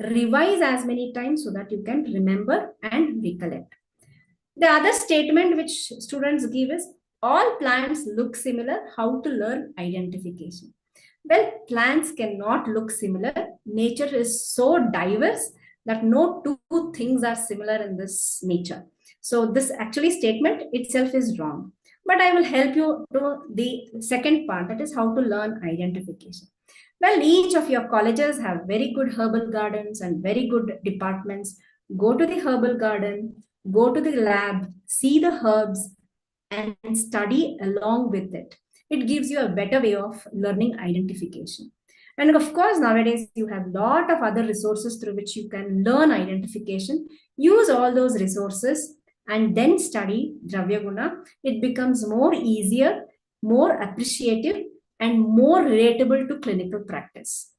revise as many times so that you can remember and recollect. The other statement which students give is all plants look similar. How to learn identification. Well, plants cannot look similar. Nature is so diverse that no two things are similar in this nature. So this actually statement itself is wrong. But I will help you to the second part, that is how to learn identification. Well, each of your colleges have very good herbal gardens and very good departments. Go to the herbal garden, go to the lab, see the herbs, and study along with it. It gives you a better way of learning identification. And of course, nowadays you have a lot of other resources through which you can learn identification. Use all those resources and then study Dravyaguna. It becomes more easier, more appreciative, and more relatable to clinical practice.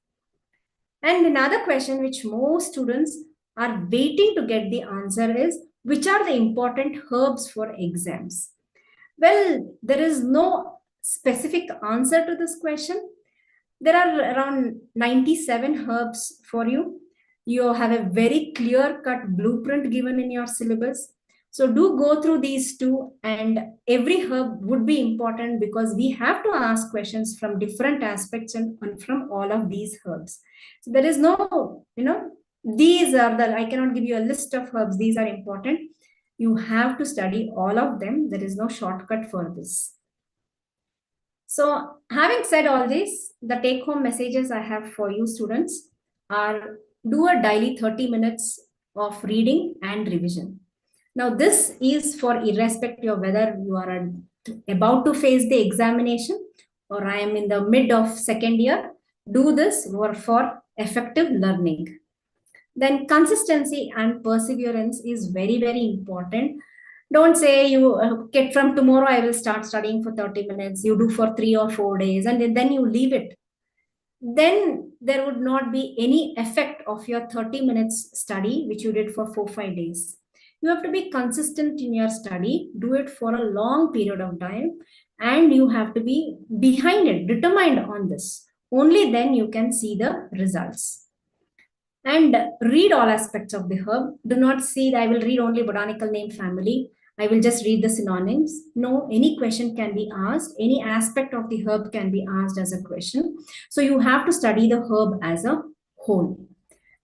And another question which most students are waiting to get the answer is, which are the important herbs for exams? Well, there is no specific answer to this question. There are around 97 herbs for you. You have a very clear-cut blueprint given in your syllabus. So do go through these two, and every herb would be important because we have to ask questions from different aspects and from all of these herbs. So there is no, these are I cannot give you a list of herbs. These are important. You have to study all of them. There is no shortcut for this. So having said all this, the take-home messages I have for you students are, do a daily 30 minutes of reading and revision. Now this is for irrespective of whether you are about to face the examination or I am in the mid of second year. Do this for effective learning. Then consistency and perseverance is very, very important. Don't say you get from tomorrow, I will start studying for 30 minutes. You do for 3 or 4 days and then you leave it. Then there would not be any effect of your 30 minutes study, which you did for 4-5 days. You have to be consistent in your study, do it for a long period of time, and you have to be behind it, determined on this. Only then you can see the results. And read all aspects of the herb. Do not see that I will read only botanical name family. I will just read the synonyms. No, any question can be asked. Any aspect of the herb can be asked as a question. So you have to study the herb as a whole.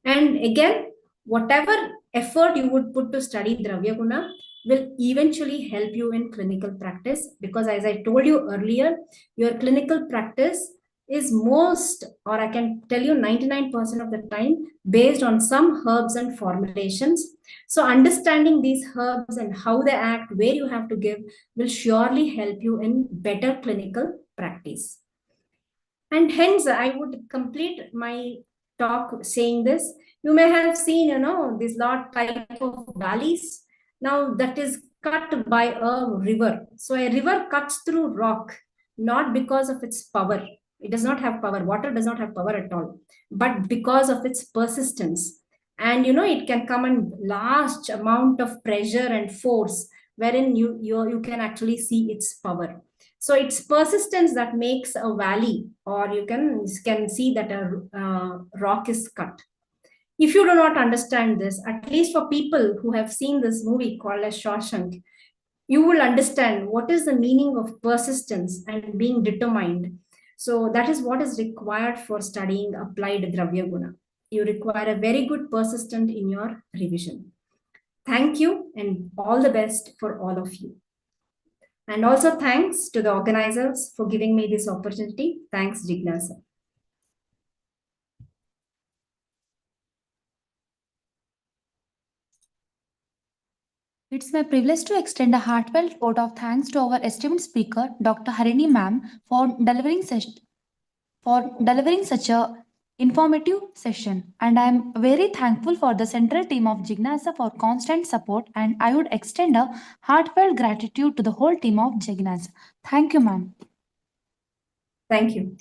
And again, whatever effort you would put to study Dravyaguna will eventually help you in clinical practice, because as I told you earlier, your clinical practice is most, or I can tell you 99% of the time, based on some herbs and formulations. So understanding these herbs and how they act, where you have to give, will surely help you in better clinical practice. And hence, I would complete my talk saying this. You may have seen, this lot type of valleys. Now that is cut by a river. So a river cuts through rock, not because of its power. It does not have power. Water does not have power at all, but because of its persistence. And it can come in large amount of pressure and force, wherein you can actually see its power. So it's persistence that makes a valley, or you can see that a rock is cut. If you do not understand this, at least for people who have seen this movie called as Shawshank, you will understand what is the meaning of persistence and being determined. So that is what is required for studying applied Dravyaguna. You require a very good persistent in your revision. Thank you and all the best for all of you. And also thanks to the organizers for giving me this opportunity. Thanks, Jignasa. It's my privilege to extend a heartfelt vote of thanks to our esteemed speaker, Dr. Harini ma'am, for delivering such a informative session. And I am very thankful for the central team of Jignasa for constant support, and I would extend a heartfelt gratitude to the whole team of Jignasa. Thank you, ma'am. Thank you.